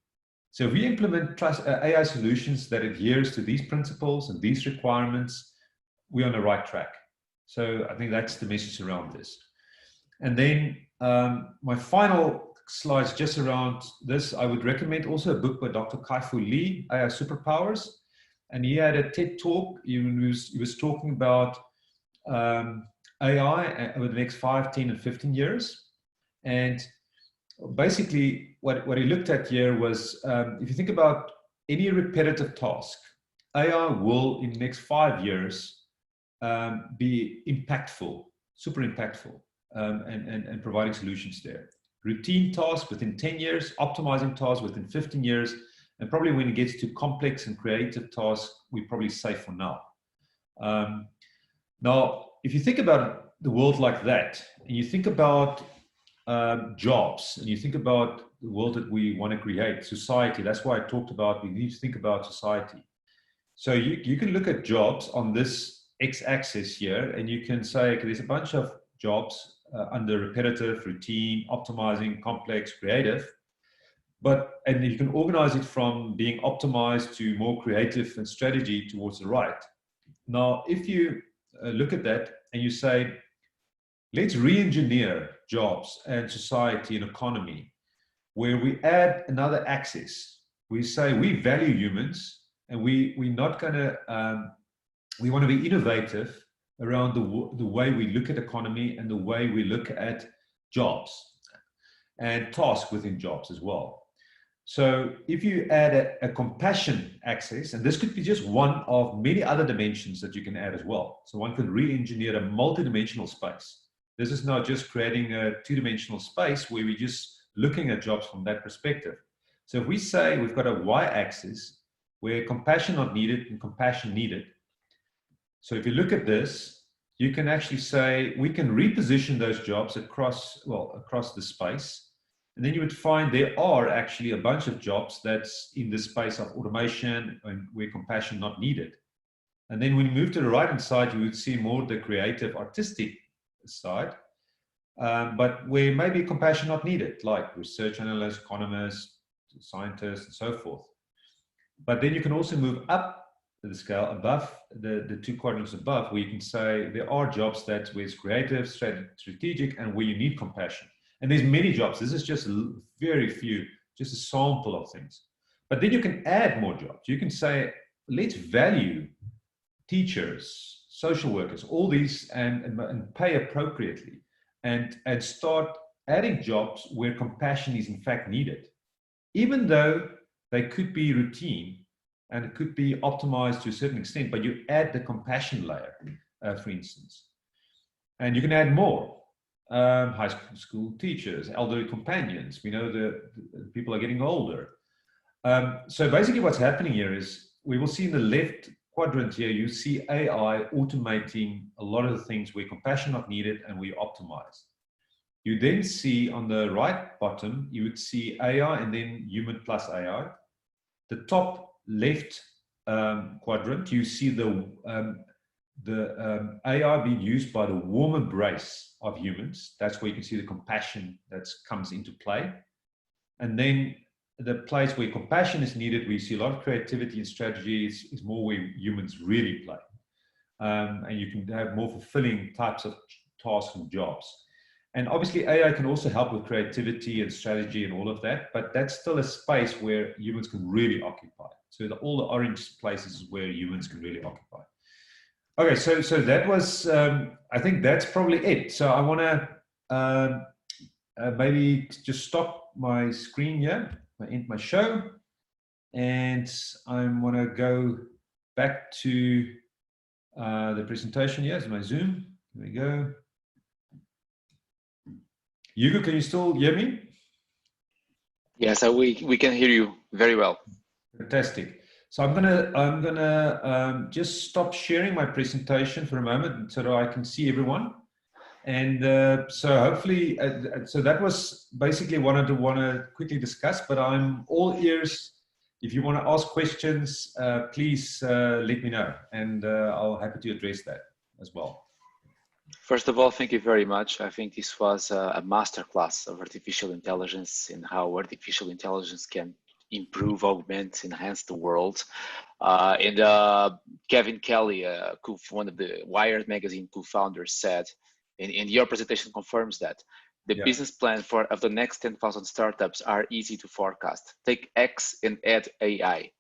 So if we implement AI solutions that adheres to these principles and these requirements, we're on the right track. So I think that's the message around this. And then my final slides just around this, I would recommend also a book by Dr. Kai-Fu Lee, AI Superpowers. And he had a TED talk. He was talking about AI over the next 5, 10, and 15 years. And basically what he looked at here was, if you think about any repetitive task, AI will in the next 5 years be impactful, super impactful, and providing solutions there. Routine tasks within 10 years, optimizing tasks within 15 years, and probably when it gets to complex and creative tasks, we're probably safe for now. Now, if you think about the world like that, and you think about jobs, and you think about the world that we want to create, society, that's why I talked about we need to think about society. So you can look at jobs on this x-axis here, and you can say, okay, there's a bunch of jobs under repetitive, routine, optimizing, complex, creative. And you can organize it from being optimized to more creative and strategy towards the right. Now, if you look at that and you say, let's re-engineer jobs and society and economy, where we add another axis. We say we value humans, and we're not going to, we want to be innovative around the way we look at economy and the way we look at jobs and tasks within jobs as well. So if you add a compassion axis, and this could be just one of many other dimensions that you can add as well. So one could re-engineer a multi-dimensional space. This is not just creating a two-dimensional space where we're just looking at jobs from that perspective. So if we say we've got a y-axis where compassion not needed and compassion needed. So if you look at this, you can actually say we can reposition those jobs across the space. And then you would find there are actually a bunch of jobs that's in the space of automation and where compassion not needed. And then when you move to the right-hand side, you would see more the creative, artistic side, but where maybe compassion not needed, like research analysts, economists, scientists, and so forth. But then you can also move up the scale above the two quadrants above, where you can say there are jobs that where it's creative, strategic, and where you need compassion. And there's many jobs. This is just very few, just a sample of things. But then you can add more jobs. You can say, let's value teachers, social workers, all these, and pay appropriately, and start adding jobs where compassion is in fact needed, even though they could be routine and it could be optimized to a certain extent, but you add the compassion layer, for instance. And you can add more. High school teachers, elderly companions. We know the people are getting older. So basically what's happening here is we will see in the left quadrant here, you see AI automating a lot of the things where compassion not needed and we optimize. You then see on the right bottom, you would see AI and then human plus AI. The top left quadrant, you see the AI being used by the warm embrace of humans. That's where you can see the compassion that comes into play. And then the place where compassion is needed, we see a lot of creativity and strategy is more where humans really play. And you can have more fulfilling types of tasks and jobs. And obviously AI can also help with creativity and strategy and all of that, but that's still a space where humans can really occupy. So all the orange places is where humans can really occupy. Okay, so that was, I think that's probably it. So I want to maybe just stop my screen here, end my show, and I want to go back to the presentation here. Is my Zoom. There we go. Hugo, can you still hear me? Yes, we can hear you very well. Fantastic. So I'm gonna just stop sharing my presentation for a moment so that I can see everyone. And so hopefully, so that was basically what I want to quickly discuss. But I'm all ears. If you want to ask questions, please let me know, and I'll happy to address that as well. First of all, thank you very much. I think this was a masterclass of artificial intelligence and how artificial intelligence can improve, augment, enhance the world. And Kevin Kelly, one of the Wired magazine co-founders, said, and your presentation confirms that, the business plan of the next 10,000 startups are easy to forecast. Take X and add AI.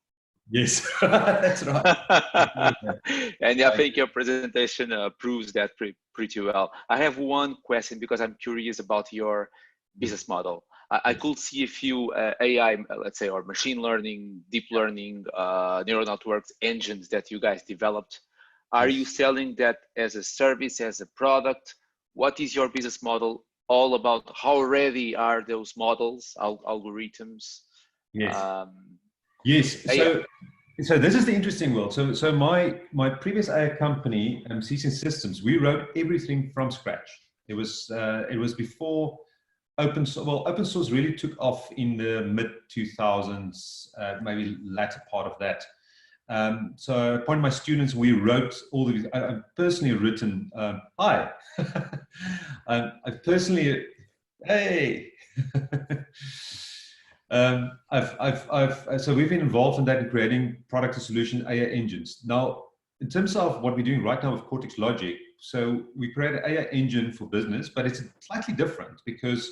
Yes, that's right. And I think your presentation proves that pretty well. I have one question because I'm curious about your business model. I could see a few AI, let's say, or machine learning, deep learning, neural networks engines that you guys developed. Are you selling that as a service, as a product? What is your business model all about? How ready are those models, algorithms? Yes. Yes. So this is the interesting world. So my previous AI company, CC Systems, we wrote everything from scratch. It was before open source. Well, open source really took off in the mid 2000s, maybe latter part of that. So upon my students, we wrote all these. I've personally written. Hi. I've personally. Hey. So we've been involved in that in creating product and solution AI engines. Now, in terms of what we're doing right now with Cortex Logic, so we create an AI engine for business, but it's slightly different because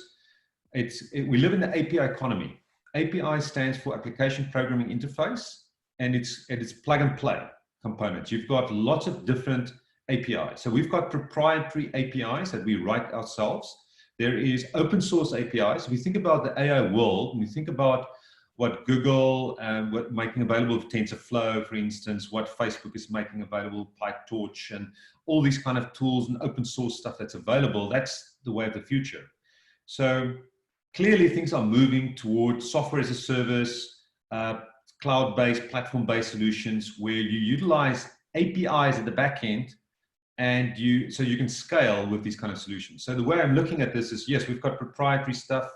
we live in the API economy. API stands for Application Programming Interface, and it's plug and play components. You've got lots of different APIs. So we've got proprietary APIs that we write ourselves. There is open source APIs. If you think about the AI world, when you think about what Google what making available of TensorFlow, for instance, what Facebook is making available, PyTorch, and all these kind of tools and open source stuff that's available. That's the way of the future. So clearly things are moving towards software as a service, cloud-based, platform-based solutions where you utilize APIs at the back end, and so you can scale with these kind of solutions. So the way I'm looking at this is, yes, we've got proprietary stuff,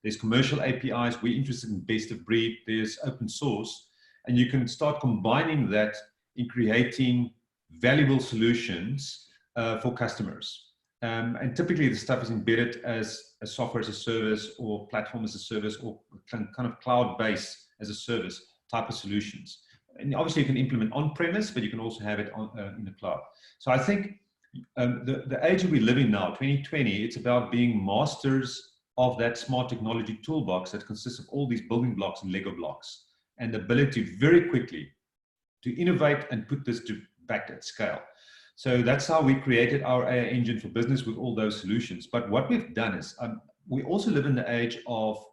there's commercial APIs, we're interested in best of breed, there's open source, and you can start combining that in creating valuable solutions for customers. And typically the stuff is embedded as a software as a service or platform as a service or kind of cloud-based as a service type of solutions. And obviously you can implement on-premise, but you can also have it in the cloud. So I think the age that we live in now, 2020, it's about being masters of that smart technology toolbox that consists of all these building blocks and Lego blocks, and the ability very quickly to innovate and put this back at scale. So that's how we created our AI engine for business with all those solutions. But what we've done is we also live in the age of,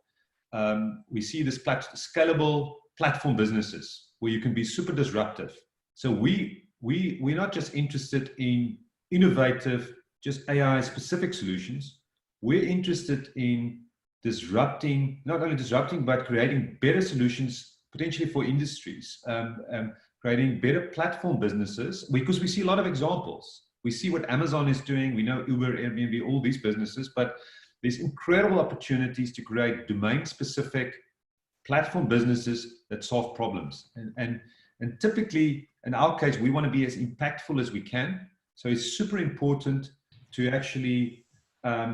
we see this scalable platform businesses where you can be super disruptive. So we're not just interested in innovative, just AI specific solutions. We're interested in disrupting, not only disrupting, but creating better solutions potentially for industries, creating better platform businesses, because we see a lot of examples. We see what Amazon is doing. We know Uber, Airbnb, all these businesses, but there's incredible opportunities to create domain specific platform businesses that solve problems. And typically, in our case, we want to be as impactful as we can. So it's super important to actually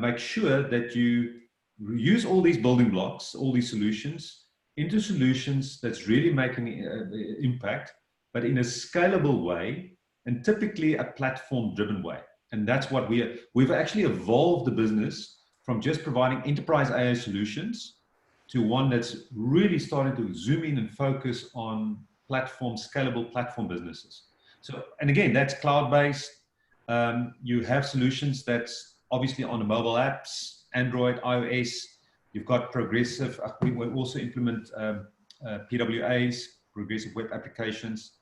make sure that you use all these building blocks, all these solutions, into solutions that's really making an impact, but in a scalable way, and typically a platform-driven way. And that's what we've actually evolved the business from just providing enterprise AI solutions to one that's really starting to zoom in and focus on scalable platform businesses. So, and again, that's cloud-based. You have solutions that's obviously on the mobile apps, Android, iOS. You've got progressive, we also implement PWAs, progressive web applications,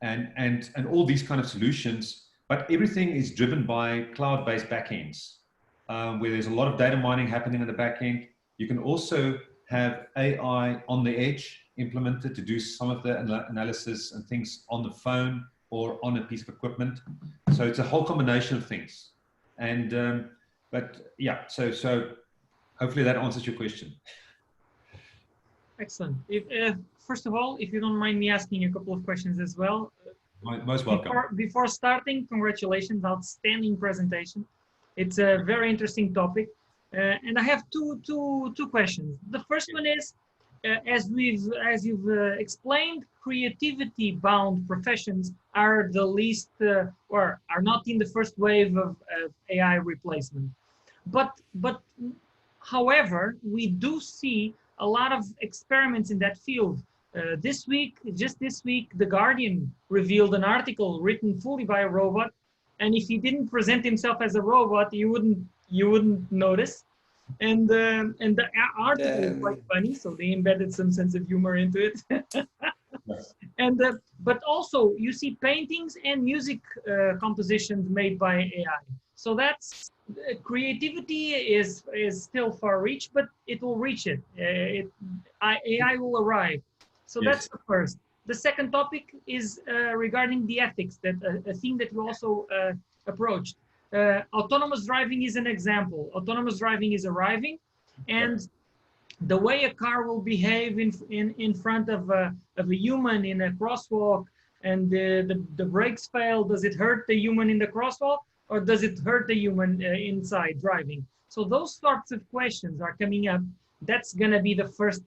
and all these kind of solutions, but everything is driven by cloud-based backends, where there's a lot of data mining happening in the backend. You can also have AI on the edge implemented to do some of the analysis and things on the phone or on a piece of equipment. So it's a whole combination of things. And, but yeah, so hopefully that answers your question. Excellent. First of all, if you don't mind me asking a couple of questions as well. Most welcome. Before starting, congratulations, outstanding presentation. It's a very interesting topic. And I have two questions. The first one is, as you've explained, creativity-bound professions are the least, or are not in the first wave of AI replacement. But however, we do see a lot of experiments in that field. Just this week, The Guardian revealed an article written fully by a robot, and if he didn't present himself as a robot, you wouldn't notice. And the article is quite funny, so they embedded some sense of humor into it. Yes. And but also you see paintings and music compositions made by AI. So that's creativity is still far reach, but it will reach it. AI will arrive. So Yes. that's the first. The second topic is regarding the ethics, that a theme that you also approached. Autonomous driving is an example. Autonomous driving is arriving, and the way a car will behave in front of a human in a crosswalk, and the brakes fail, does it hurt the human in the crosswalk, or does it hurt the human inside driving? So those sorts of questions are coming up. That's going to be the first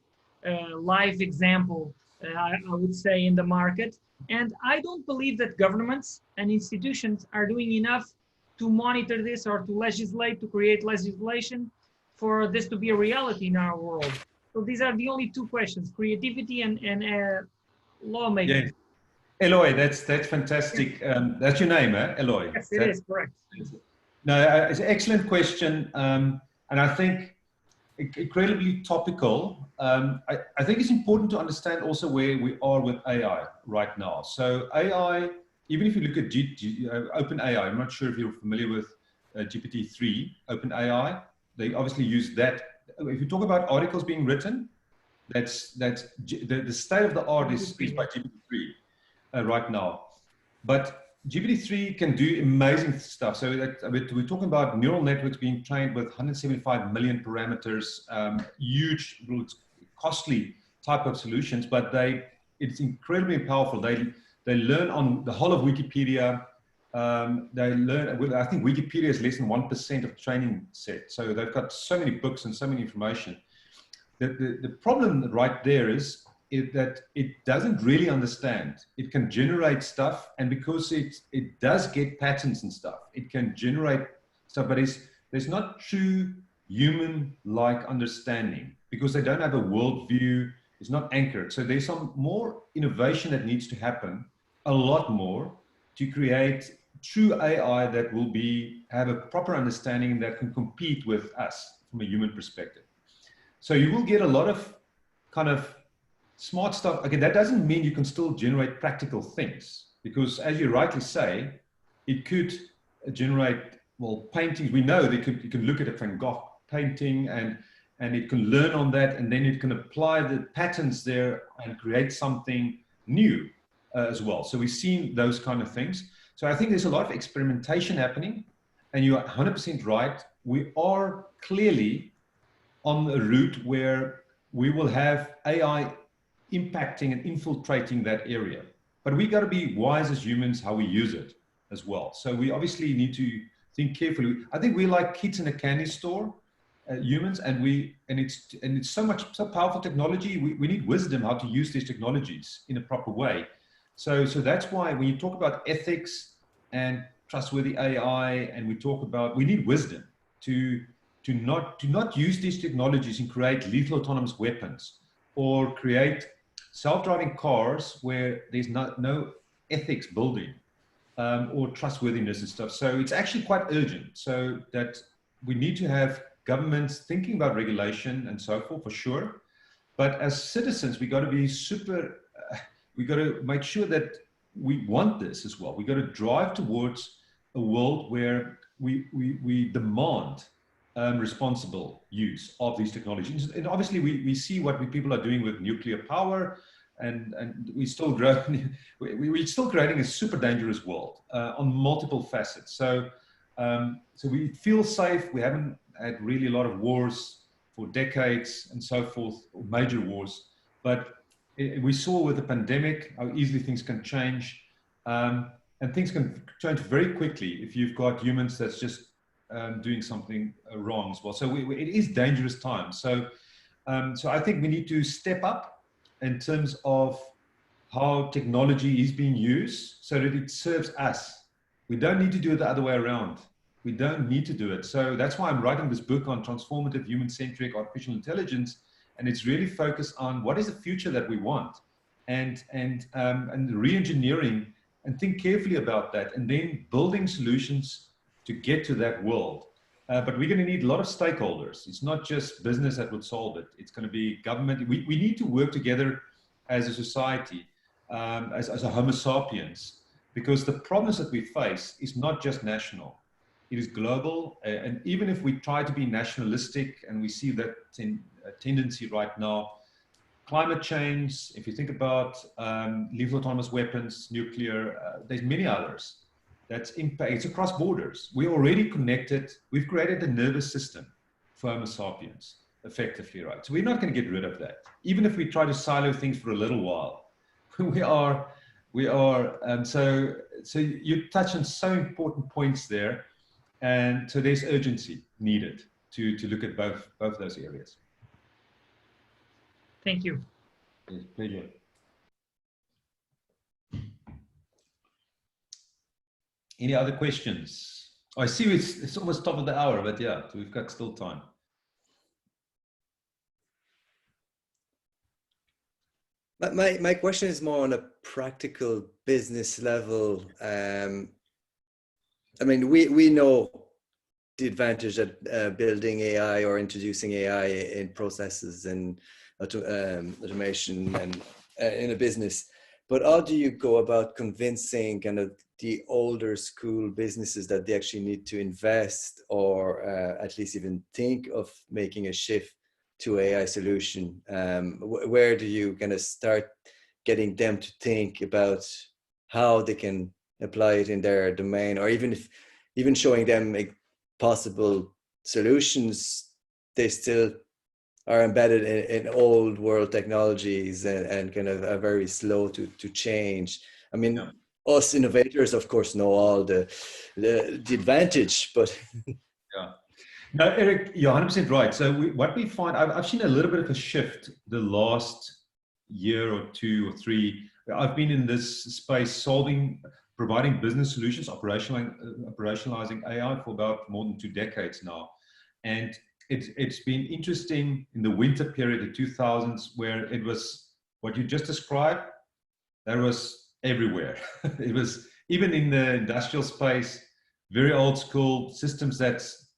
live example, I would say, in the market. And I don't believe that governments and institutions are doing enough to monitor this or to legislate, to create legislation for this to be a reality in our world. So these are the only two questions: creativity and lawmaking. Yeah. Eloy, that's fantastic. That's your name, eh? Eloy. Yes, it is correct. No, it's an excellent question, and I think incredibly topical. I think it's important to understand also where we are with AI right now. So AI, even if you look at OpenAI, I'm not sure if you're familiar with GPT-3, OpenAI, they obviously use that. If you talk about articles being written, that's the state of the art is by GPT-3 right now. But GPT-3 can do amazing stuff. So we're talking about neural networks being trained with 175 million parameters, huge, costly type of solutions, but it's incredibly powerful. They learn on the whole of Wikipedia. They learn, I think Wikipedia is less than 1% of training set. So they've got so many books and so many information. The problem right there is that it doesn't really understand. It can generate stuff, and because it does get patterns and stuff, it can generate stuff, but there's not true human-like understanding because they don't have a worldview. It's not anchored. So there's some more innovation that needs to happen, a lot more, to create true AI that will have a proper understanding that can compete with us from a human perspective. So you will get a lot of kind of smart stuff. Okay, that doesn't mean you can still generate practical things, because as you rightly say, it could generate, well, paintings. We know you can look at a Van Gogh painting and it can learn on that, and then it can apply the patterns there and create something new as well. So we've seen those kind of things. So I think there's a lot of experimentation happening, and you're 100% right. We are clearly on a route where we will have AI impacting and infiltrating that area. But we got to be wise as humans how we use it as well. So we obviously need to think carefully. I think we like kids in a candy store, humans, and it's so powerful technology. We need wisdom how to use these technologies in a proper way. So that's why when you talk about ethics and trustworthy AI, and we need wisdom to not use these technologies and create lethal autonomous weapons, or create self-driving cars where there's no ethics building or trustworthiness and stuff. So it's actually quite urgent. So that we need to have governments thinking about regulation and so forth, for sure. But as citizens, we got to be we got to make sure that we want this as well. We got to drive towards a world where we demand responsible use of these technologies. And obviously we see what people are doing with nuclear power, and we're still growing. We're still creating a super dangerous world on multiple facets. So we feel safe. We haven't had really a lot of wars for decades and so forth, or major wars, but we saw with the pandemic how easily things can change, and things can change very quickly if you've got humans that's just doing something wrong as well. So it is dangerous times. So I think we need to step up in terms of how technology is being used so that it serves us. We don't need to do it the other way around. We don't need to do it. So that's why I'm writing this book on transformative human-centric artificial intelligence, and it's really focused on what is the future that we want, and re-engineering, and think carefully about that, and then building solutions to get to that world. But we're going to need a lot of stakeholders. It's not just business that would solve it. It's going to be government. We need to work together as a society, as a Homo sapiens, because the problems that we face is not just national. It is global. And even if we try to be nationalistic, and we see that tendency right now, climate change, if you think about lethal autonomous weapons, nuclear, there's many others. That's impact. It's across borders. We're already connected. We've created a nervous system for Homo sapiens, effectively, right? So we're not going to get rid of that, even if we try to silo things for a little while. So you touch on so important points there, and so there's urgency needed to look at both those areas. Thank you. It's a pleasure. Any other questions? I see it's almost top of the hour, but yeah, so we've got still time. My question is more on a practical business level. I mean, we know the advantage at building AI or introducing AI in processes and automation and in a business. But how do you go about convincing kind of the older school businesses that they actually need to invest or at least even think of making a shift to AI solution? Where do you kind of start getting them to think about how they can apply it in their domain, or even showing them possible solutions? They still are embedded in old world technologies and kind of are very slow to change. I mean, yeah. Us innovators, of course, know all the advantage, but yeah. No, Eric, you're 100% right. So what we find, I've seen a little bit of a shift the last year or 2 or 3. I've been in this space providing business solutions, operationalizing AI for about more than 2 decades now. And it's been interesting in the winter period, the 2000s, where it was what you just described, that was everywhere. It was even in the industrial space, very old school systems that's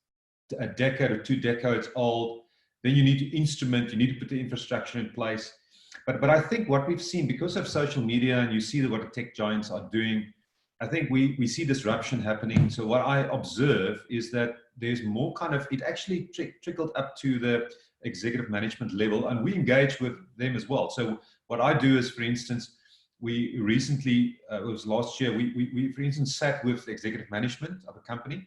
a decade or 2 decades old. Then you need to instrument, you need to put the infrastructure in place. But I think what we've seen, because of social media, and you see what the tech giants are doing, I think we see disruption happening. So what I observe is that there's more kind of, it actually trickled up to the executive management level, and we engage with them as well. So what I do is, for instance, we recently, it was last year, we for instance sat with the executive management of a company,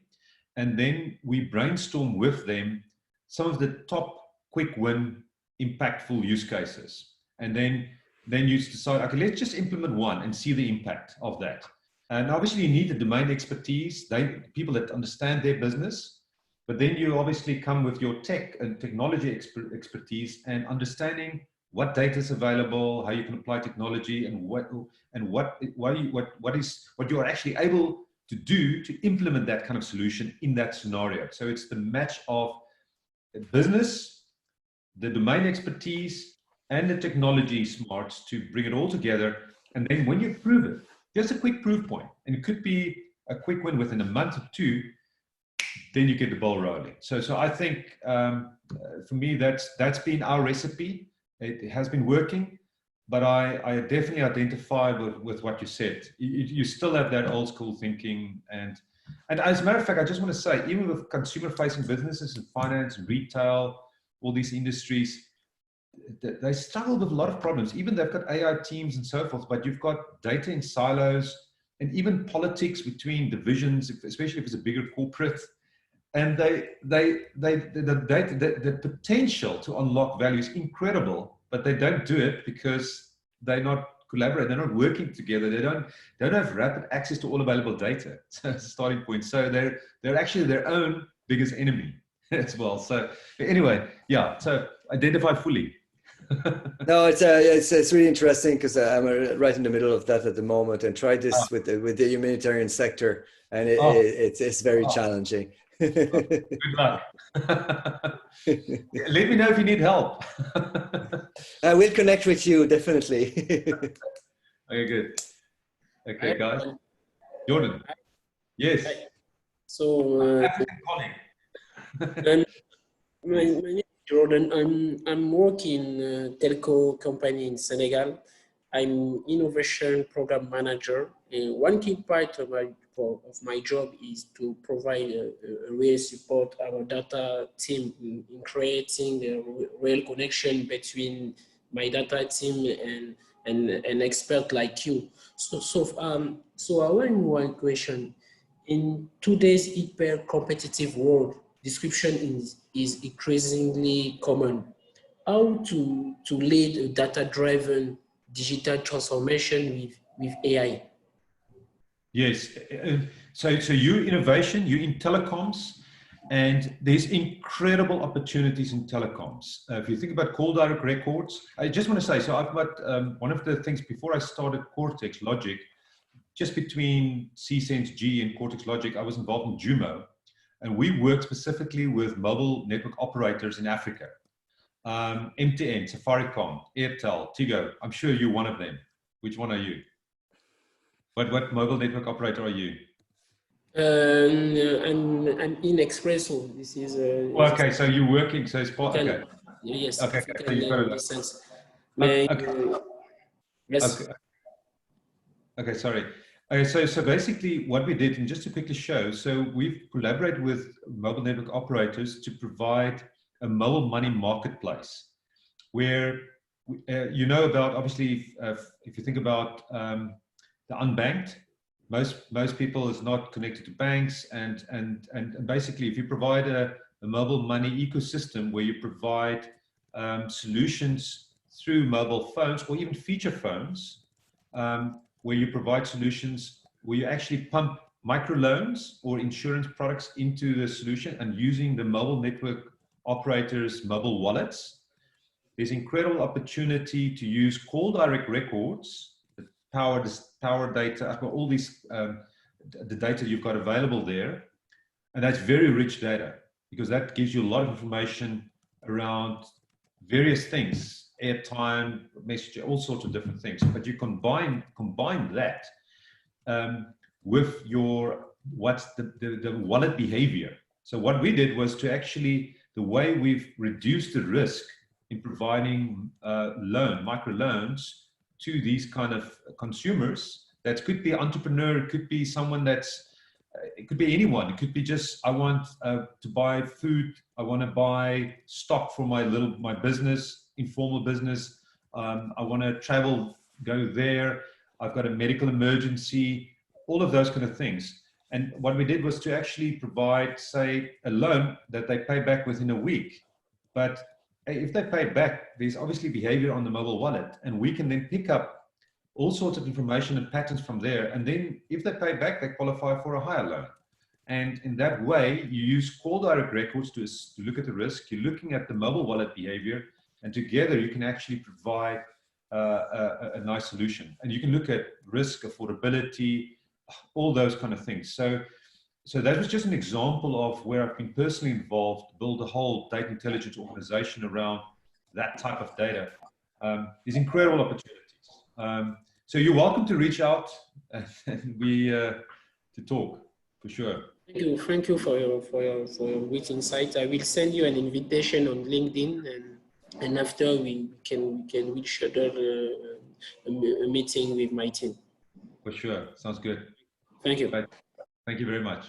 and then we brainstorm with them some of the top quick win impactful use cases. And then you decide, okay, let's just implement one and see the impact of that. And obviously you need the domain expertise, people that understand their business, but then you obviously come with your tech and technology expertise and understanding what data is available, how you can apply technology, and what you are actually able to do to implement that kind of solution in that scenario. So it's the match of the business, the domain expertise, and the technology smarts to bring it all together. And then when you prove it, just a quick proof point, and it could be a quick win within a month or 2, then you get the ball rolling. So I think for me, that's been our recipe. It has been working, but I definitely identify with what you said. You still have that old school thinking, and as a matter of fact, I just want to say, even with consumer-facing businesses in finance and retail, all these industries, they struggle with a lot of problems. Even they've got AI teams and so forth, but you've got data in silos, and even politics between divisions, especially if it's a bigger corporate. And the potential to unlock value is incredible, but they don't do it because they're not collaborating, they're not working together, they don't have rapid access to all available data. So it's a starting point. So they're actually their own biggest enemy as well. So anyway, yeah, so identify fully. No, it's really interesting because I'm right in the middle of that at the moment, and tried this with the humanitarian sector, and it's very challenging. Good luck. Let me know if you need help. I will connect with you, definitely. Okay, good. Okay, guys. Jordan. Yes. So, my name is Jordan. I'm working in a telco company in Senegal. I'm innovation program manager. And one key part of my job is to provide a real support our data team in creating a real connection between my data team and an expert like you. So I want one question. In today's hyper competitive world, description is increasingly common. How to lead a data-driven digital transformation with AI? Yes. So you innovation, you in telecoms, and there's incredible opportunities in telecoms. If you think about call direct records, I just want to say, so I've got one of the things before I started Cortex Logic, just between C-Sense G and Cortex Logic, I was involved in Jumo, and we worked specifically with mobile network operators in Africa. MTN, Safaricom, Airtel, Tigo. I'm sure you're one of them. Which one are you? What mobile network operator are you? I'm in Expresso. This is. Okay, so you're working. So it's part. Okay. Yes. Okay. So you've got This sense. Okay. Yes. Okay. Sorry. So basically, what we did, and just to quickly show, so we've collaborated with mobile network operators to provide a mobile money marketplace, where you know about, obviously, if you think about the unbanked, most people is not connected to banks, and basically, if you provide a mobile money ecosystem where you provide solutions through mobile phones or even feature phones, where you provide solutions where you actually pump microloans or insurance products into the solution and using the mobile network operators' mobile wallets. There's incredible opportunity to use call direct records, the power data, all these, the data you've got available there. And that's very rich data, because that gives you a lot of information around various things, airtime, message, all sorts of different things. But you combine that with your, what's the wallet behavior. So what we did was to actually, the way we've reduced the risk in providing micro loans to these kind of consumers, that could be an entrepreneur, it could be someone that's, it could be anyone. It could be just, I want to buy food. I want to buy stock for my business, informal business. I want to travel, go there. I've got a medical emergency, all of those kind of things. And what we did was to actually provide, say, a loan that they pay back within a week. But if they pay back, there's obviously behavior on the mobile wallet, and we can then pick up all sorts of information and patterns from there. And then if they pay back, they qualify for a higher loan. And in that way, you use call direct records to look at the risk. You're looking at the mobile wallet behavior, and together you can actually provide a nice solution. And you can look at risk, affordability, all those kind of things. So that was just an example of where I've been personally involved to build a whole data intelligence organization around that type of data. There's incredible opportunities. So you're welcome to reach out and to talk, for sure. Thank you for your rich insight. I will send you an invitation on LinkedIn, and after we can schedule a meeting with my team. For sure, sounds good. Thank you. Thank you very much.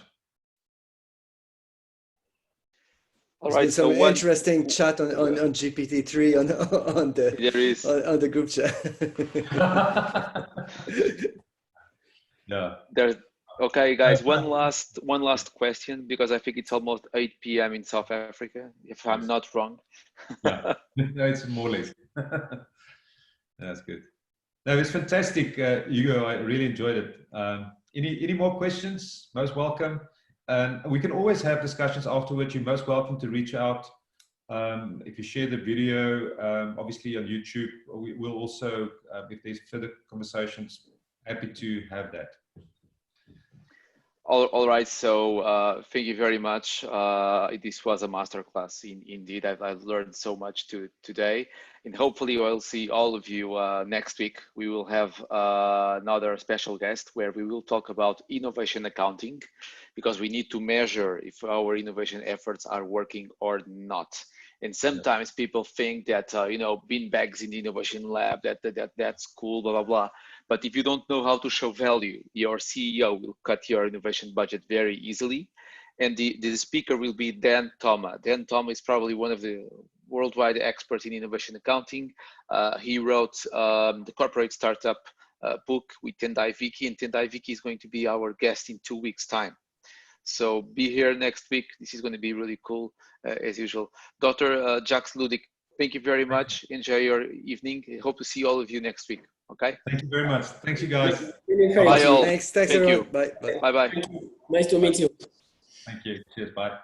All right, so interesting chat on GPT-3 on the group chat. Yeah. There's, okay, guys. One last question, because I think it's almost 8 p.m. in South Africa, if I'm not wrong. Yeah, no, it's more or less. That's good. No, it's fantastic, Hugo. I really enjoyed it. Any more questions? Most welcome. We can always have discussions afterwards. You're most welcome to reach out. If you share the video, obviously on YouTube, we'll also, if there's further conversations, happy to have that. All right. So thank you very much. This was a masterclass. Indeed, I've learned so much today, and hopefully I'll see all of you next week. We will have another special guest where we will talk about innovation accounting, because we need to measure if our innovation efforts are working or not. And sometimes people think that bean bags in the innovation lab, that's cool, blah blah blah. But if you don't know how to show value, your CEO will cut your innovation budget very easily. And the speaker will be Dan Thoma. Dan Thoma is probably one of the worldwide experts in innovation accounting. He wrote the Corporate Startup book with Tendai Vicky, and Tendai Vicky is going to be our guest in 2 weeks' time. So be here next week. This is going to be really cool, as usual. Dr. Jacques Ludik, thank you very much. Enjoy your evening. I hope to see all of you next week. Okay. Thank you very much. Thanks, you guys. Bye all. Thanks Thank everyone. you. Bye. Nice to meet you. Thank you. Cheers. Bye.